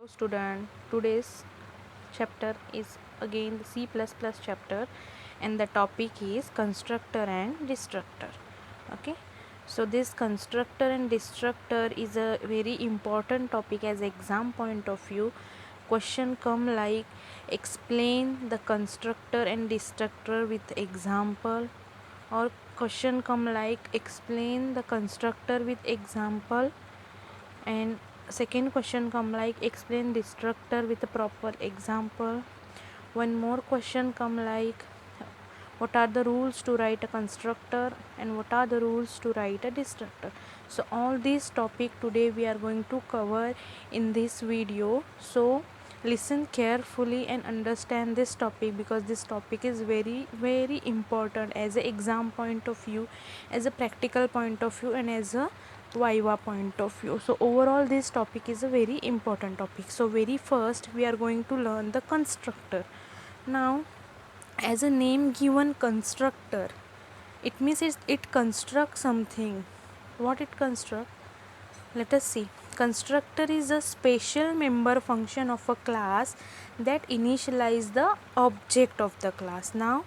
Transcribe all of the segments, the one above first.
Student, today's chapter is again the C++ chapter, and the topic is constructor and destructor. Okay, so this constructor and destructor is a very important topic as exam point of view. Question come like explain the constructor and destructor with example, or question come like explain the constructor with example, and second question come like explain destructor with a proper example. One more question come like what are the rules to write a constructor and what are the rules to write a destructor. So all these topic today we are going to cover in this video, so listen carefully and understand this topic, because this topic is very important as a exam point of view, as a practical point of view, and as a viva point of view. So overall this topic is a very important topic. So very first we are going to learn the constructor. Now, as a name given constructor, it means it constructs something. What it construct? Let us see. Constructor is a special member function of a class that initialize the object of the class. Now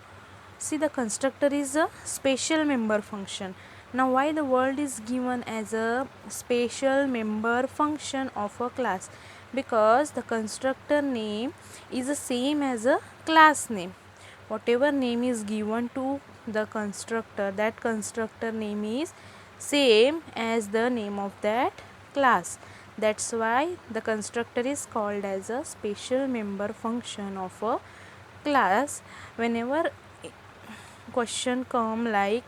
see, the constructor is a special member function. Now why the word is given as a special member function of a class? Because the constructor name is the same as a class name. Whatever name is given to the constructor, that constructor name is same as the name of that class. That's why the constructor is called as a special member function of a class. Whenever question come like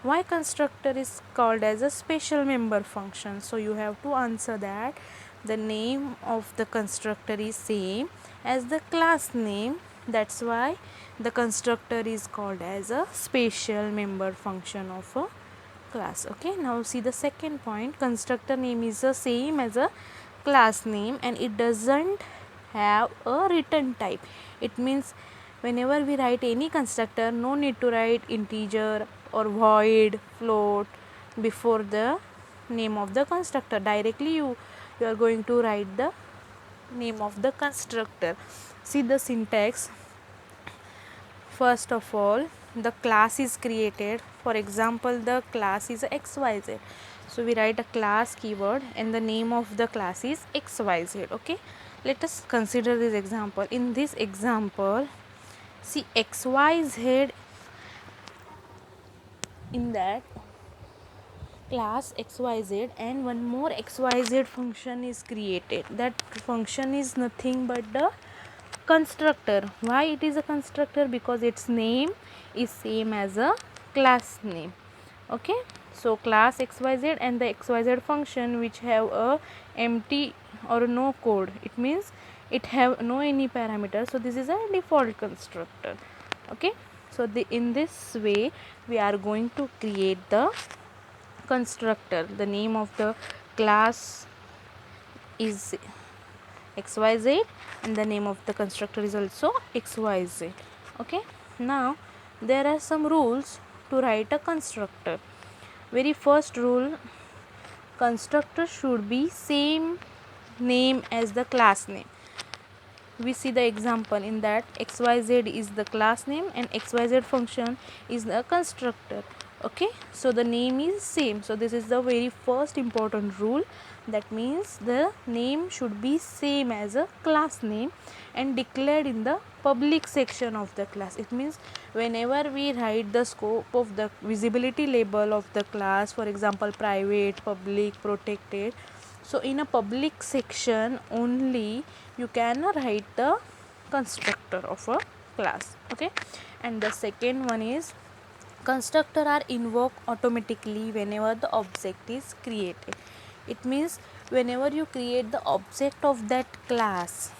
why constructor is called as a special member function, so you have to answer that the name of the constructor is same as the class name. That's why the constructor is called as a special member function of a class. Okay, now see the second point. Constructor name is the same as a class name and it doesn't have a return type. It means whenever we write any constructor, no need to write integer or void, float before the name of the constructor. Directly you are going to write the name of the constructor. See the syntax. First of all, the class is created. For example, the class is xyz, so we write a class keyword and the name of the class is xyz. Okay, let us consider this example. In this example, see xyz, in that class xyz and one more xyz function is created. That function is nothing but the constructor. Why it is a constructor? Because its name is same as a class name. Okay, so class xyz and the xyz function which have a empty or no code, it means it have no any parameter, so this is a default constructor. Okay, so in this way we are going to create the constructor. The name of the class is xyz and the name of the constructor is also xyz. Okay, now there are some rules to write a constructor. Very first rule, constructor should be same name as the class name. We see the example. In that xyz is the class name and xyz function is the constructor. Okay, so the name is same. So this is the very first important rule. That means the name should be same as a class name and declared in the public section of the class. It means whenever we write the scope of the visibility label of the class, for example private, public, protected, so in a public section only you can write the constructor of a class. Okay, and the second one is constructor are invoked automatically whenever the object is created. It means whenever you create the object of that class,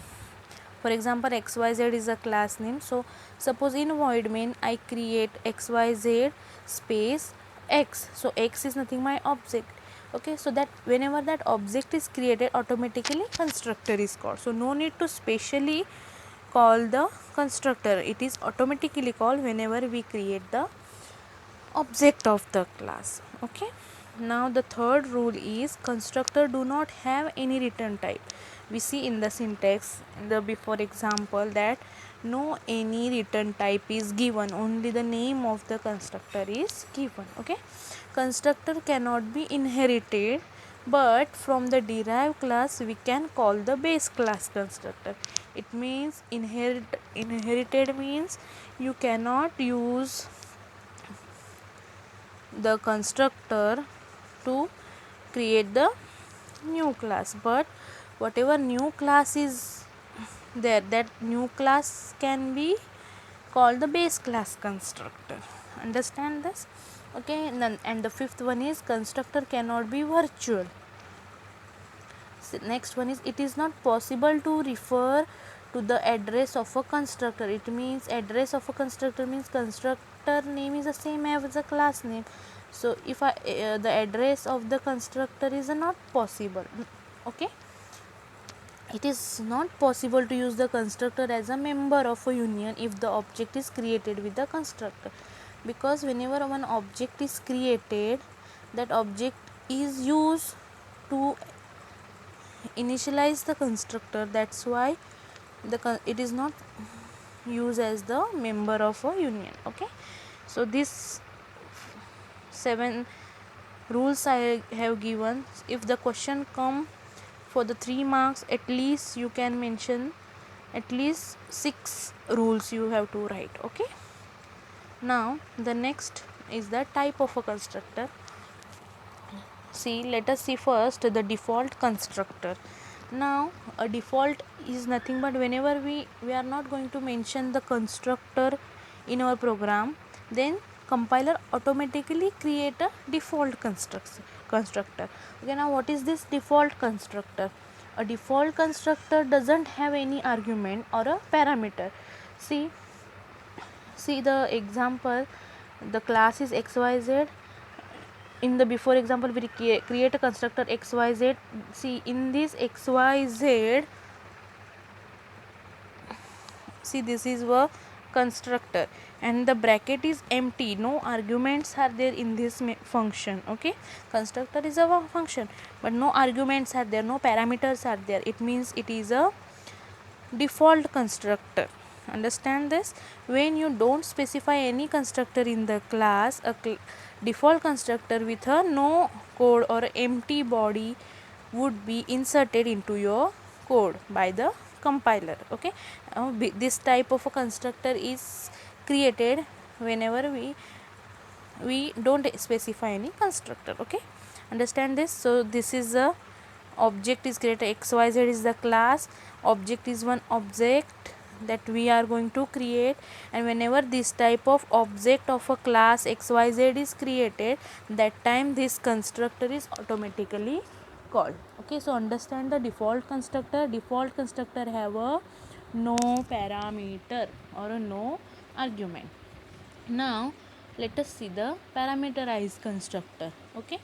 for example xyz is a class name, so suppose in void main I create xyz space x, so x is nothing my object. Okay, so that whenever that object is created, automatically constructor is called. So no need to specially call the constructor, it is automatically called whenever we create the object of the class. Okay, now the third rule is constructor do not have any return type. we see in the syntax in the before example that no any return type is given, only the name of the constructor is given. Okay, constructor cannot be inherited, but from the derived class we can call the base class constructor. It means inherited means you cannot use the constructor to create the new class, but whatever new class is there, that new class can be called the base class constructor. Understand this? Okay, and the fifth one is constructor cannot be virtual. So next one is it is not possible to refer to the address of a constructor. It means address of a constructor means constructor name is the same as the class name. So if the address of the constructor is not possible. Okay, it is not possible to use the constructor as a member of a union if the object is created with the constructor, because whenever one object is created, that object is used to initialize the constructor. That's why it is not used as the member of a union. Okay, so these 7 rules I have given. If the question come for the 3 marks, at least you can mention at least 6 rules you have to write. Okay, now the next is the type of a constructor. See, let us see first the default constructor. Now a default is nothing but whenever we are not going to mention the constructor in our program, then compiler automatically create a default constructor. Okay, now what is this default constructor? A default constructor doesn't have any argument or a parameter. See the example, the class is xyz. In the before example we create a constructor xyz. See, in this xyz, see this is a constructor and the bracket is empty, no arguments are there in this function. Okay, constructor is a function but no arguments are there, no parameters are there. It means it is a default constructor. Understand this? When you don't specify any constructor in the class, a default constructor with a no code or empty body would be inserted into your code by the compiler. Okay, this type of a constructor is created whenever we don't specify any constructor. Okay, understand this? So this is a object is created, xyz is the class, object is one object that we are going to create, and whenever this type of object of a class xyz is created, that time this constructor is automatically called. Okay, so understand the default constructor. Default constructor have a no parameter or a no argument. Now let us see the parameterized constructor. Okay,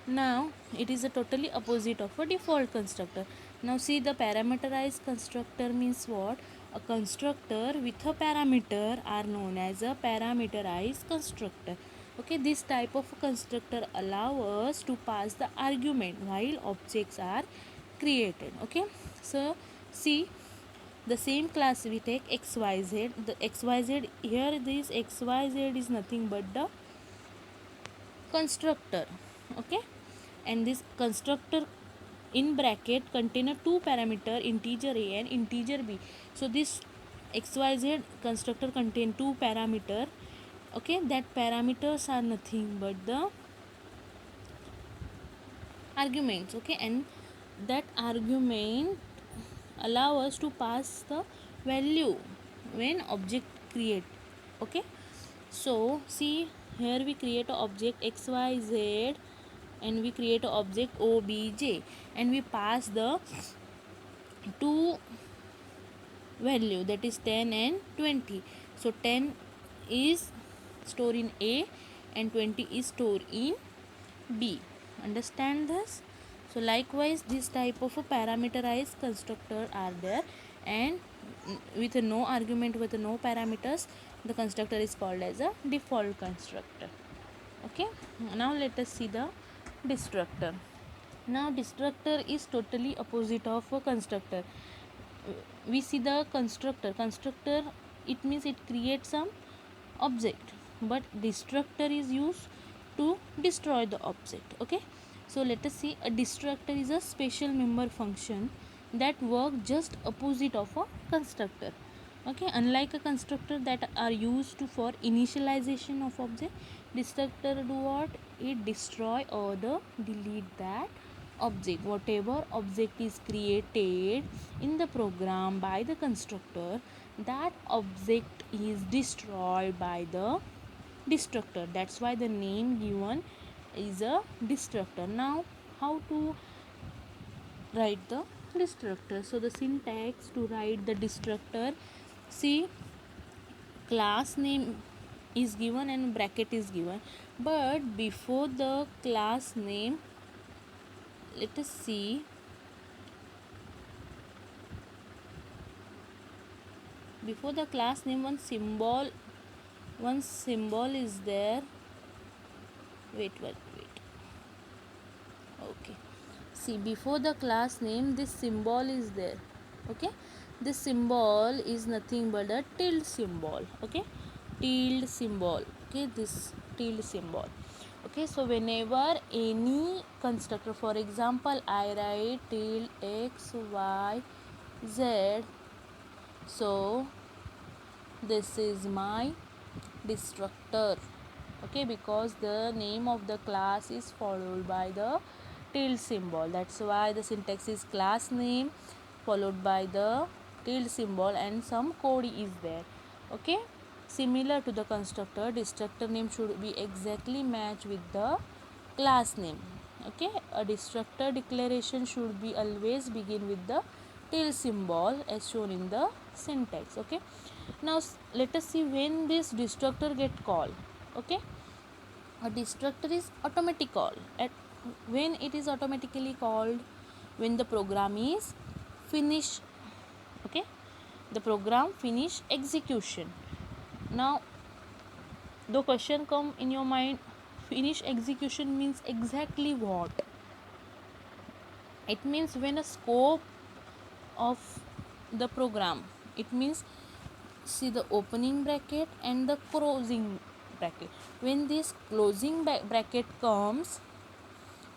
now it is a totally opposite of a default constructor. Now see, the parameterized constructor means what? A constructor with a parameter are known as a parameterized constructor. Okay, this type of constructor allow us to pass the argument while objects are created. Okay, so see, the same class we take xyz. The xyz here, this xyz is nothing but the constructor. Okay, and this constructor in bracket contain a 2 parameter, integer a and integer b. So this xyz constructor contain 2 parameter. Okay, that parameters are nothing but the arguments. Okay, and that argument allow us to pass the value when object create. Okay, so see, here we create a object xyz and we create a object obj and we pass the two value, that is 10 and 20. So 10 is stored in a and 20 is stored in b. Understand this? So likewise this type of a parameterized constructor are there, and with a no argument, with a no parameters, the constructor is called as a default constructor. Okay, now let us see the destructor. Now destructor is totally opposite of a constructor. We see the constructor, it means it creates some object, but destructor is used to destroy the object. Okay, so let us see, a destructor is a special member function that work just opposite of a constructor. Okay, unlike a constructor that are used to for initialization of object, destructor do what, it destroy or the delete that object. Whatever object is created in the program by the constructor, that object is destroyed by the destructor. That's why the name given is a destructor. Now how to write the destructor? So the syntax to write the destructor, see, class name is given and bracket is given, but before the class name, let us see, before the class name one symbol is there. Wait, okay, see, before the class name this symbol is there. Okay, this symbol is nothing but a tilde symbol. Okay, tilde symbol. Okay, this tilde symbol. Okay, so whenever any constructor, for example I write tilde x y z, so this is my destructor. Okay, because the name of the class is followed by the tilde symbol, that's why the syntax is class name followed by the tilde symbol and some code is there. Okay, similar to the constructor, destructor name should be exactly match with the class name. Okay, a destructor declaration should be always begin with the tilde symbol as shown in the syntax. Okay, now let us see when this destructor get called. Okay, a destructor is automatic call. At when it is automatically called, when the program is finished. Okay, the program finish execution. Now the question come in your mind, finish execution means exactly what? It means when a scope of the program, it means, see, the opening bracket and the closing bracket. When this closing bracket comes,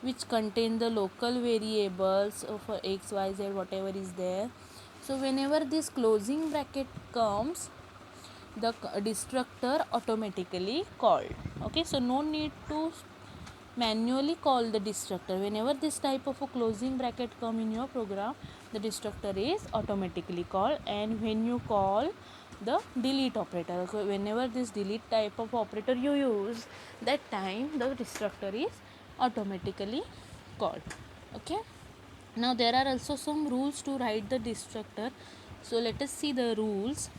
which contain the local variables for x y z whatever is there, so whenever this closing bracket comes, the destructor automatically called. Okay, so no need to manually call the destructor. Whenever this type of a closing bracket come in your program, the destructor is automatically called. And when you call the delete operator, so whenever this delete type of operator you use, that time the destructor is automatically called. Okay, now there are also some rules to write the destructor. So let us see the rules.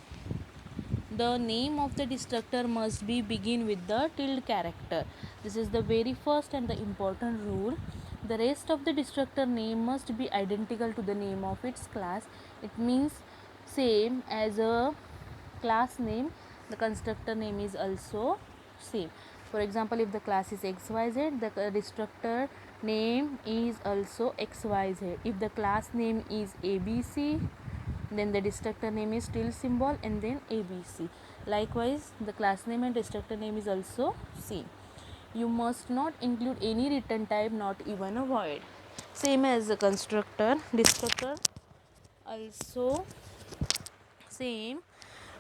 The name of the destructor must be begin with the tilde character. This is the very first and the important rule. The rest of the destructor name must be identical to the name of its class. It means same as a class name, the constructor name is also same. For example, if the class is xyz, the destructor name is also xyz. If the class name is abc, then the destructor name is tilde symbol and then abc. Likewise, the class name and destructor name is also same. You must not include any return type, not even a void. Same as the constructor, destructor also same.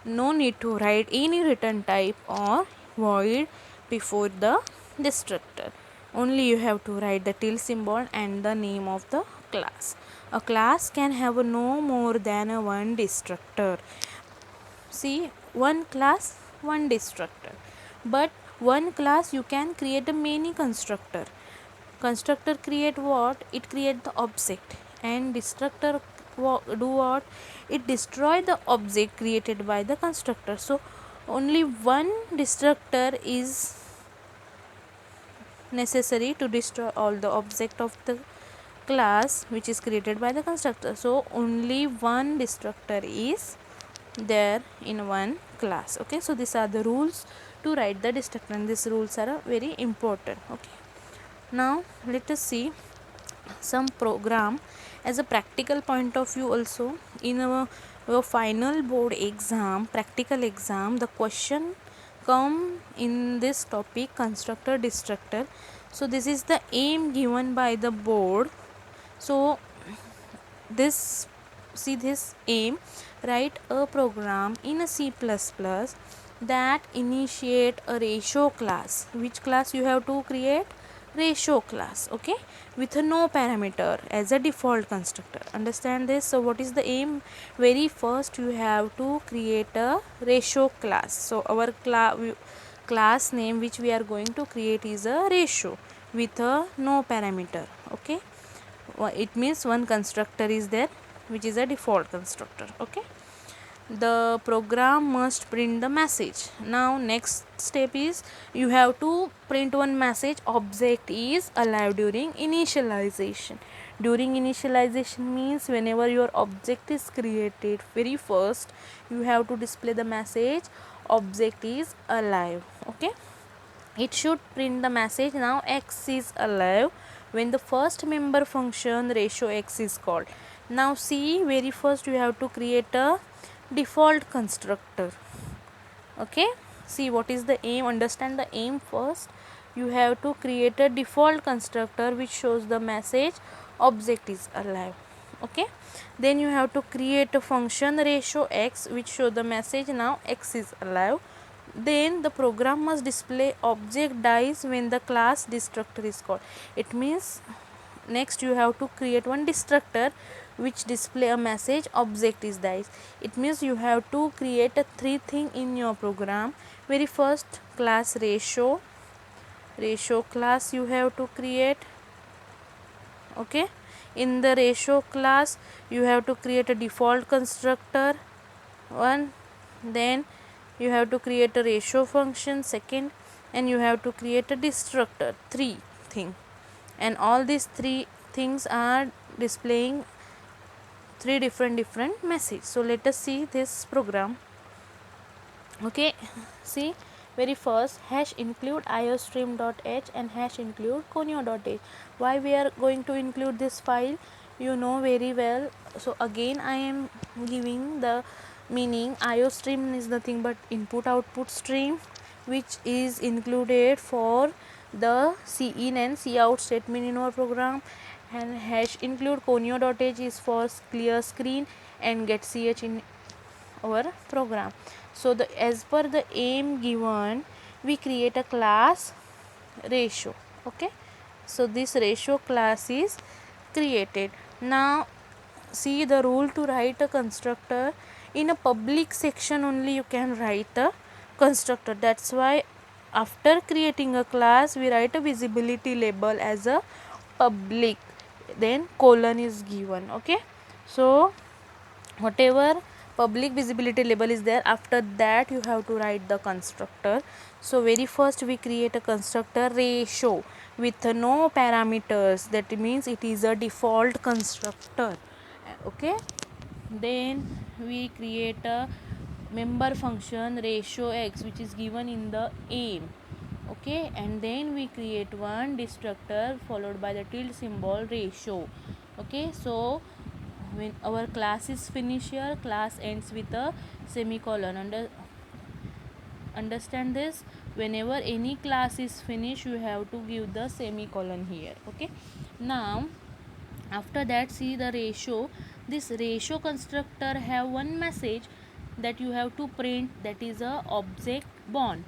No need to write any return type or void before the destructor. Only you have to write the tilde symbol and the name of the class. A class can have no more than one destructor. See, one class, one destructor. But one class you can create a many constructor. Constructor create what? It create the object, and destructor do what? It destroy the object created by the constructor. So only one destructor is necessary to destroy all the object of the class which is created by the constructor. So only one destructor is there in one class. Okay, so these are the rules to write the destructor, and these rules are very important. Okay, now let us see some program as a practical point of view also. In our final board exam, practical exam, the question come in this topic, constructor destructor. So this is the aim given by the board. So this, see this aim: write a program in a C++ that initiate a ratio class. Which class you have to create? Ratio class, okay, with a no parameter as a default constructor. Understand this? So what is the aim? Very first you have to create a ratio class. So our class name which we are going to create is a ratio with a no parameter, okay. It means one constructor is there which is a default constructor, okay. The program must print the message. Now next step is you have to print one message: object is alive during initialization. During initialization means whenever your object is created, very first you have to display the message object is alive, okay. It should print the message now x is alive when the first member function ratio x is called. Now see, very first you have to create a default constructor, okay. See what is the aim, understand the aim first. You have to create a default constructor which shows the message object is alive, okay. Then you have to create a function ratio x which show the message now x is alive. Then the program must display object dies when the class destructor is called. It means next you have to create one destructor which display a message object is dies. It means you have to create a three thing in your program. Very first, class ratio class you have to create, okay. In the ratio class you have to create a default constructor one, then you have to create a ratio function second, and you have to create a destructor three thing, and all these three things are displaying three different message. So let us see this program, okay. See, very first, hash include iostream.h and hash include conio.h. Why we are going to include this file, you know very well. So again I am giving the meaning. Iostream is nothing but input output stream which is included for the cin and cout statement in our program, and hash include conio.h is for clear screen and get ch in our program. So the as per the aim given, we create a class ratio, okay. So this ratio class is created. Now see the rule to write a constructor in a public section only you can write a constructor. That's why after creating a class we write a visibility label as a public, then colon is given, okay. So whatever public visibility label is there, after that you have to write the constructor. So very first we create a constructor ratio with no parameters, that means it is a default constructor, okay. Then we create a member function ratio x which is given in the aim, okay. And then we create one destructor followed by the tilde symbol ratio, okay. So when our class is finished here, class ends with a semicolon. Understand this? Whenever any class is finished you have to give the semicolon here, okay. Now after that, see the ratio. This ratio constructor have one message that you have to print, that is a object born,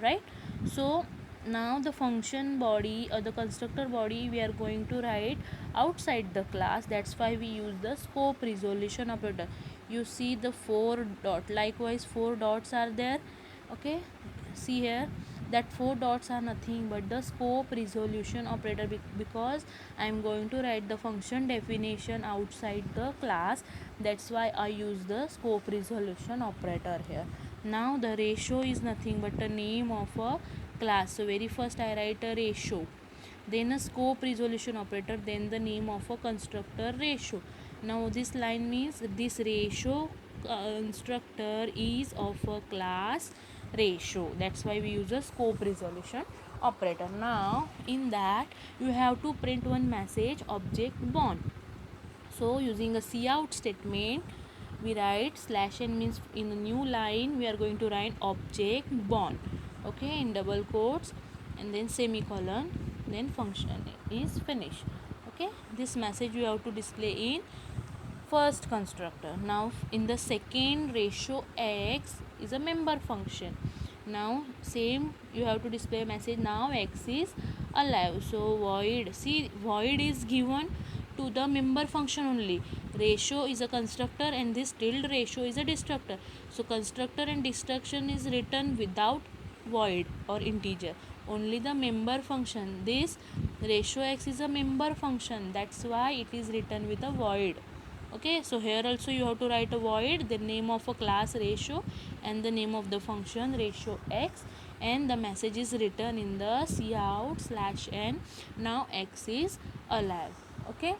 right? So now the function body or the constructor body we are going to write outside the class. That's why we use the scope resolution operator. You see the four dot, likewise four dots are there, okay. See here, that four dots are nothing but the scope resolution operator, because I am going to write the function definition outside the class. That's why I use the scope resolution operator here. Now the ratio is nothing but the name of a class. So very first I write a ratio, then a scope resolution operator, then the name of a constructor ratio. Now this line means this ratio constructor is of a class ratio. That's why we use a scope resolution operator. Now in that you have to print one message object born. So using a cout statement, we write slash n means in a new line we are going to write object born, okay, in double quotes, and then semicolon, then function is finished. Okay, this message you have to display in first constructor. Now in the second, ratio x is a member function. Now same, you have to display a message, now x is alive. So void, see, void is given to the member function only. Ratio is a constructor and this tilde ratio is a destructor. So constructor and destruction is written without void or integer, only the member function. This ratio x is a member function, that's why it is written with a void. Okay, so here also you have to write a void, the name of a class ratio and the name of the function ratio x, and the message is written in the cout slash n. Now x is alive. Okay,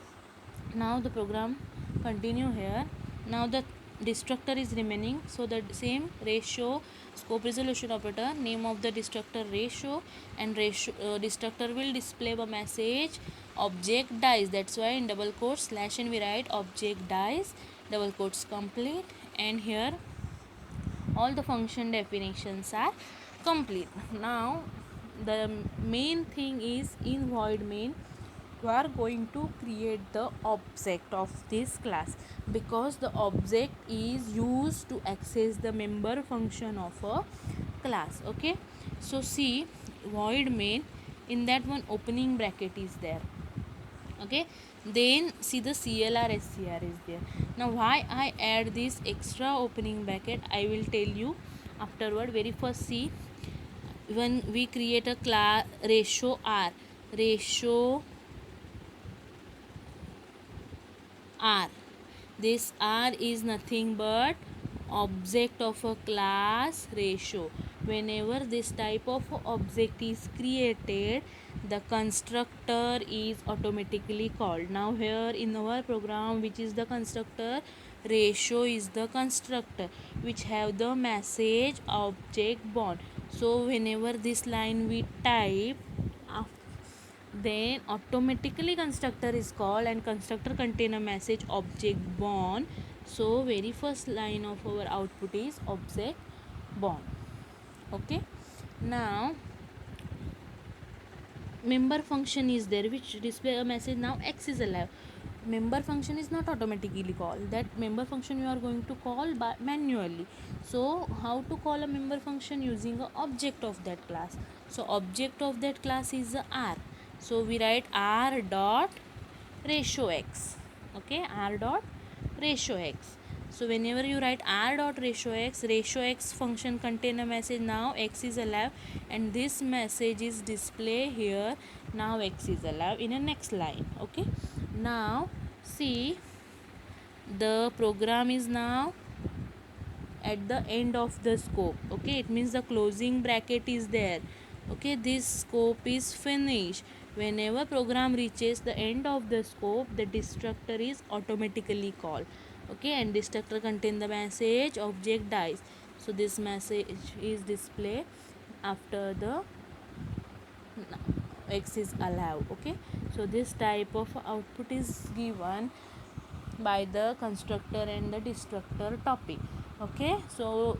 now the program continue here. Now the destructor is remaining, so the same ratio scope resolution operator, name of the destructor ratio, and ratio destructor will display a message object dies. That's why in double quotes slash n we write object dies, double quotes complete, and here all the function definitions are complete. Now the main thing is in void main you are going to create the object of this class, because the object is used to access the member function of a class. Okay, so see, void main, in that one opening bracket is there. Okay, then see the clr scr is there. Now why I add this extra opening bracket I will tell you afterward. Very first, see, when we create a class ratio r, ratio r, this r is nothing but object of a class ratio. Whenever this type of object is created, the constructor is automatically called. Now here in our program, which is the constructor, ratio is the constructor which have the message object born. So whenever this line we type, then automatically constructor is called and constructor contain a message object born. So very first line of our output is object born. Okay, now member function is there which display a message now x is alive. Member function is not automatically called, that member function you are going to call by manually. So how to call a member function? Using a object of that class. So object of that class is a r, so we write r dot ratio x. Okay, r dot ratio x. So whenever you write r dot ratio x function contain a message now x is alive, and this message is display here now x is alive in a next line. Okay, now see, the program is now at the end of the scope. Okay, it means the closing bracket is there. Okay, this scope is finished. Whenever program reaches the end of the scope, the destructor is automatically called. Okay, and destructor contain the message object dies. So this message is displayed after the x is alive. Okay, so this type of output is given by the constructor and the destructor topic. Okay, so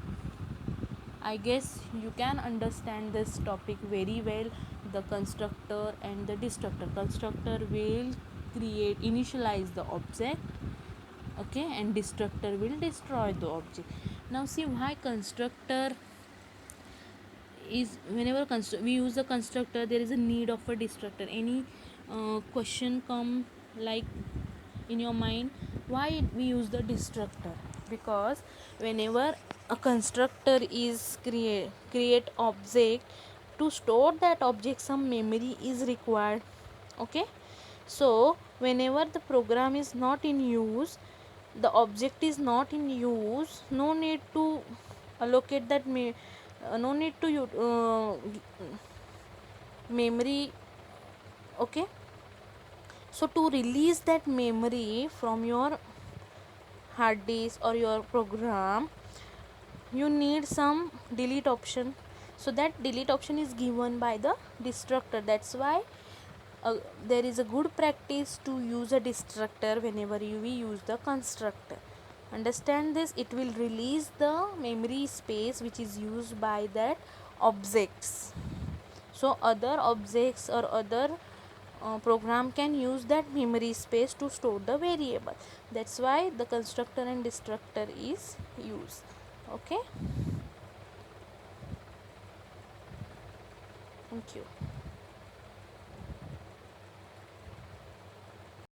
I guess you can understand this topic very well. The constructor and the destructor. Constructor will initialize the object, okay, and destructor will destroy the object. Now see why constructor is, whenever we use the constructor, there is a need of a destructor. Any question come like in your mind, why we use the destructor? Because whenever a constructor is create object, to store that object some memory is required. Okay, so whenever the program is not in use, the object is not in use, no need to allocate that no need to memory. Okay, so to release that memory from your hard disk or your program, you need some delete option. So that delete option is given by the destructor. That's why there is a good practice to use a destructor whenever we use the constructor. Understand this, it will release the memory space which is used by that objects. So other objects or other program can use that memory space to store the variable. That's why the constructor and destructor is used. Okay, thank you.